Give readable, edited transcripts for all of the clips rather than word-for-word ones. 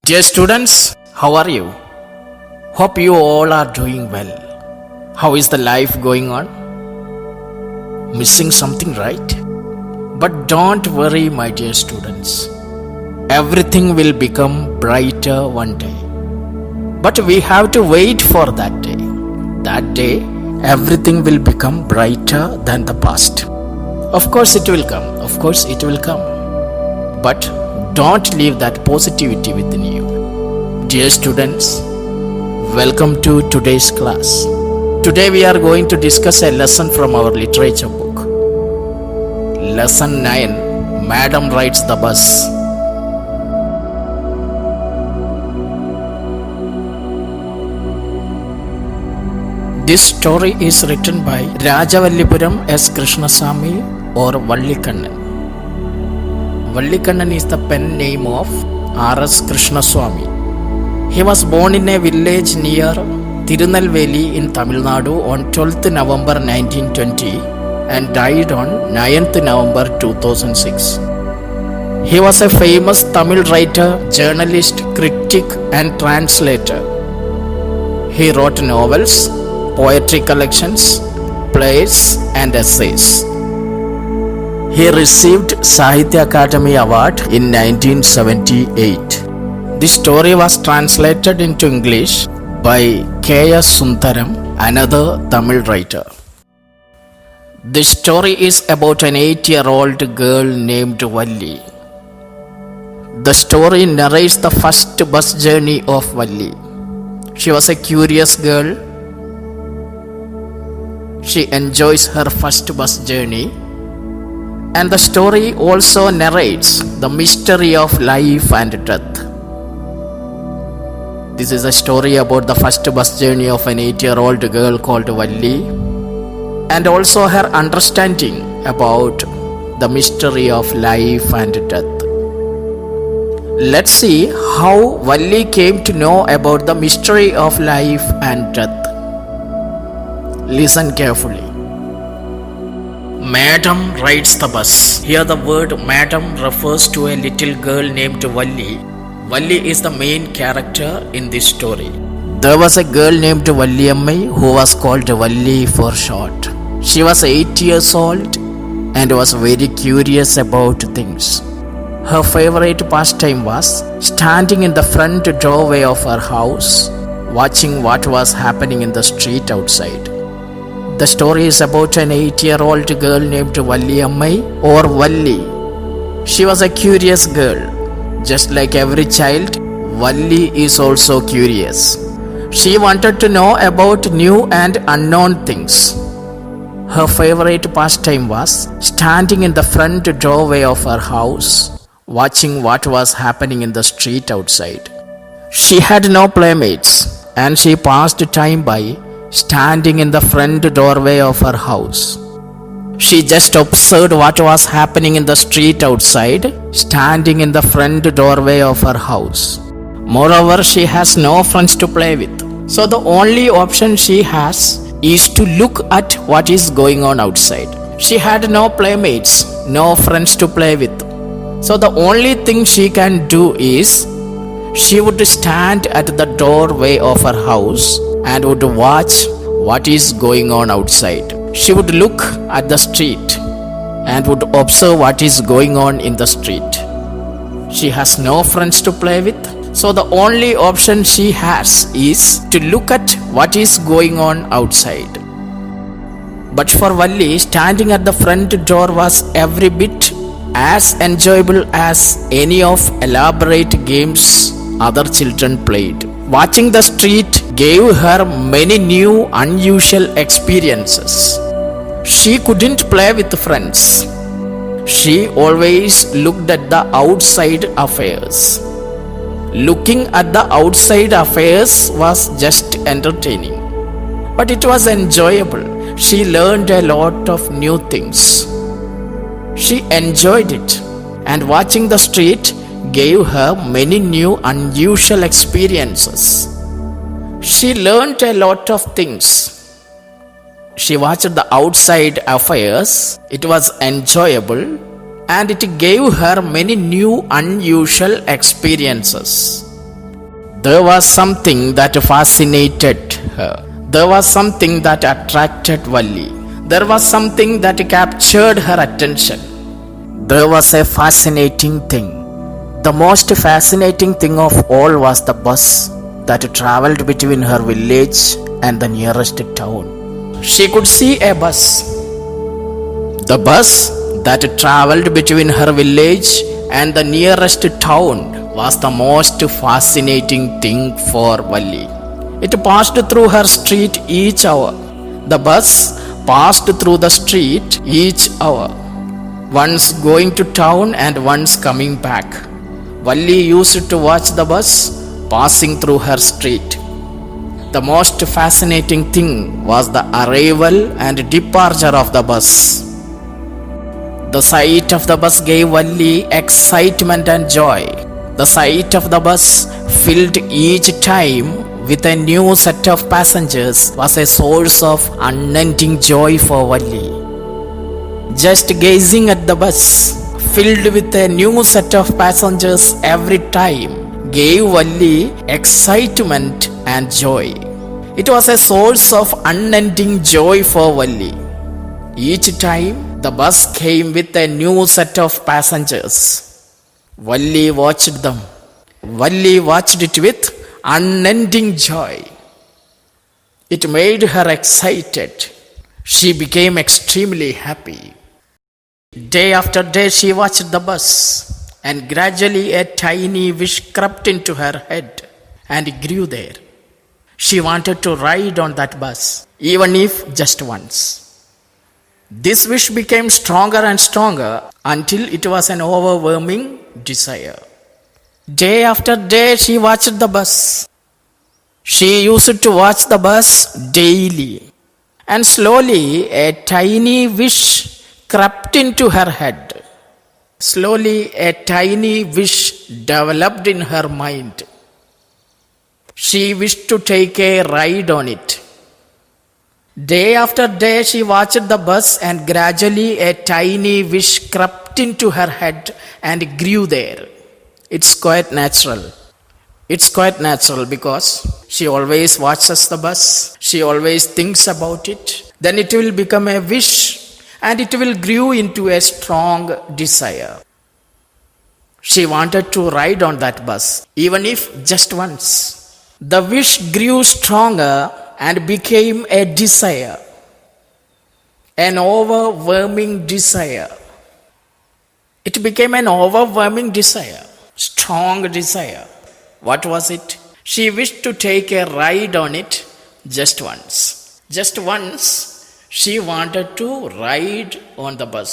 Dear students, how are you? Hope you all are doing well. How is the life going on? Missing something, right? But don't worry, my dear students. Everything will become brighter one day. But we have to wait for that day. That day, everything will become brighter than the past. Of course it will come. Of course it will come. But don't leave that positivity within you. Dear students, welcome to today's class. Today we are going to discuss a lesson from our literature book. Lesson 9, Madam Rides the Bus. This story is written by Rajavallipuram S. Krishnasamy or Vallikannan. Vallikannan is the pen name of R.S. Krishnaswamy. He was born in a village near Tirunelveli in Tamil Nadu on 12th November 1920 and died on 9th November 2006. He was a famous Tamil writer, journalist, critic and translator. He wrote novels, poetry collections, plays and essays. He received Sahitya Akademi Award in 1978. This story was translated into English by K.S. Sundaram, another Tamil writer. This story is about an 8-year-old girl named Valli. The story narrates the first bus journey of Valli. She was a curious girl. She enjoys her first bus journey. And the story also narrates the mystery of life and death. This is a story about the first bus journey of an 8-year-old girl called Valli and also her understanding about the mystery of life and death. Let's see how Valli came to know about the mystery of life and death. Listen carefully. Madam rides the bus. Here the word madam refers to a little girl named Valli. Valli is the main character in this story. There was a girl named Valli Ammai who was called Valli for short. She was 8 years old and was very curious about things. Her favorite pastime was standing in the front doorway of her house, watching what was happening in the street outside. The story is about an 8-year-old girl named Valli Ammai or Valli. She was a curious girl. Just like every child, Valli is also curious. She wanted to know about new and unknown things. Her favorite pastime was standing in the front doorway of her house, watching what was happening in the street outside. She had no playmates and she passed time by standing in the front doorway of her house. She just observed what was happening in the street outside, standing in the front doorway of her house. Moreover, she has no friends to play with. So the only option she has is to look at what is going on outside. She had no playmates, no friends to play with. So the only thing she can do is she would stand at the doorway of her house and would watch what is going on outside. She would look at the street and would observe what is going on in the street. She has no friends to play with, so the only option she has is to look at what is going on outside. But for Valli, standing at the front door was every bit as enjoyable as any of elaborate games other children played. Watching the street gave her many new unusual experiences. She couldn't play with friends. She always looked at the outside affairs. Looking at the outside affairs was just entertaining, but it was enjoyable. She learned a lot of new things. She enjoyed it, and watching the street gave her many new unusual experiences. She learned a lot of things. She watched the outside affairs. It was enjoyable and it gave her many new unusual experiences. There was something that fascinated her. There was something that attracted Valli. There was something that captured her attention. There was a fascinating thing. The most fascinating thing of all was the bus that travelled between her village and the nearest town. She could see a bus. The bus that travelled between her village and the nearest town was the most fascinating thing for Valli. It passed through her street each hour. The bus passed through the street each hour, once going to town and once coming back. Valli used to watch the bus passing through her street. The most fascinating thing was the arrival and departure of the bus. The sight of the bus gave Valli excitement and joy. The sight of the bus filled each time with a new set of passengers was a source of unending joy for Valli. Just gazing at the bus filled with a new set of passengers every time gave Valli excitement and joy. It was a source of unending joy for Valli. Each time the bus came with a new set of passengers, Valli watched them. Valli watched it with unending joy. It made her excited. She became extremely happy. Day after day she watched the bus, and gradually a tiny wish crept into her head and grew there. She wanted to ride on that bus, even if just once. This wish became stronger and stronger until it was an overwhelming desire. Day after day she watched the bus. She used to watch the bus daily, and slowly a tiny wish crept into her head. Slowly a tiny wish developed in her mind. She wished to take a ride on it. Day after day she watched the bus, and gradually a tiny wish crept into her head and grew there. It's quite natural. It's quite natural because she always watches the bus. She always thinks about it. Then it will become a wish, and it will grow into a strong desire. She wanted to ride on that bus, even if just once. The wish grew stronger and became a desire, an overwhelming desire. It became an overwhelming desire, strong desire. What was it? She wished to take a ride on it just once. Just once she wanted to ride on the bus.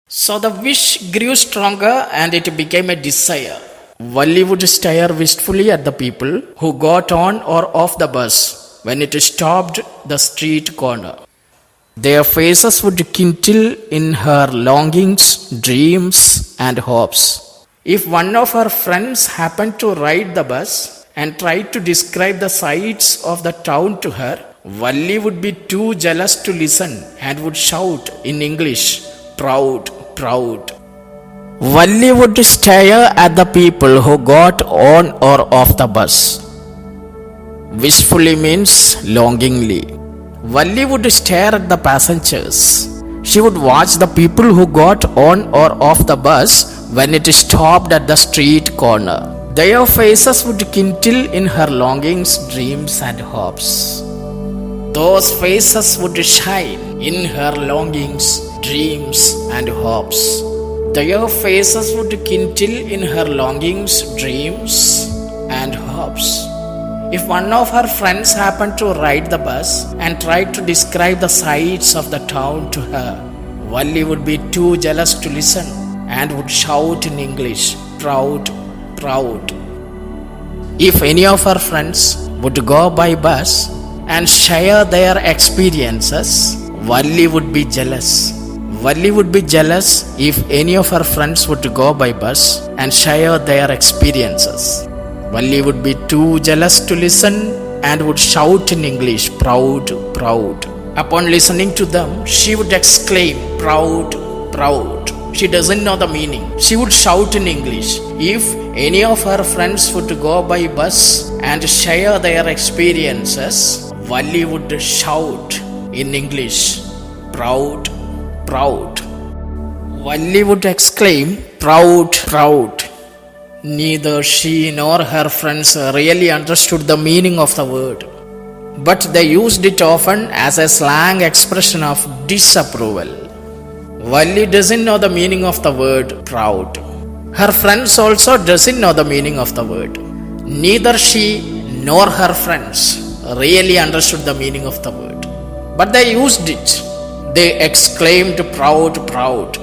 So the wish grew stronger and it became a desire. Valli would stare wistfully at the people who got on or off the bus when it stopped the street corner. Their faces would kindle in her longings, dreams, and hopes. If one of her friends happened to ride the bus and tried to describe the sights of the town to her, Valli would be too jealous to listen and would shout in English, "Proud, proud." Valli would stare at the people who got on or off the bus. Wistfully means longingly. Valli would stare at the passengers. She would watch the people who got on or off the bus when it stopped at the street corner. Their faces would kindle in her longings, dreams, and hopes. Those faces would shine in her longings, dreams, and hopes. Their faces would kindle in her longings, dreams, and hopes. If one of her friends happened to ride the bus and tried to describe the sights of the town to her, Valli would be too jealous to listen and would shout in English, "Proud, proud." If any of her friends would go by bus and share their experiences, Valli would be jealous. Valli would be jealous if any of her friends would go by bus and share their experiences. Valli would be too jealous to listen and would shout in English, "Proud, proud." Upon listening to them, she would exclaim, "Proud, proud." she doesn't know the meaning. She would shout in English. If any of her friends would go by bus and share their experiences, Valli would shout in English, proud, proud. Valli would exclaim, proud, proud. Neither she nor her friends really understood the meaning of the word, but they used it often as a slang expression of disapproval. Valli doesn't know the meaning of the word proud. Her friends also doesn't know the meaning of the word. Neither she nor her friends really understood the meaning of the word, but they used it. They exclaimed proud, proud.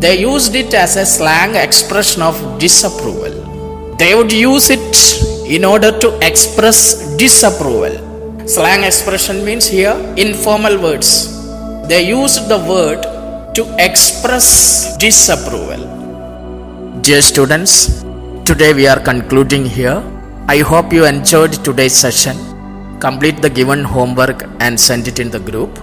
They used it as a slang expression of disapproval. They would use it in order to express disapproval. Slang expression means here informal words. They used the word to express disapproval. Dear students, today we are concluding here. I hope you enjoyed today's session. Complete the given homework and send it in the group.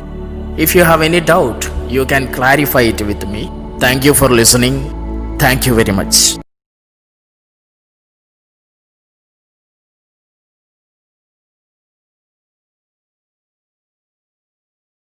If you have any doubt, you can clarify it with me. Thank you for listening. Thank you very much.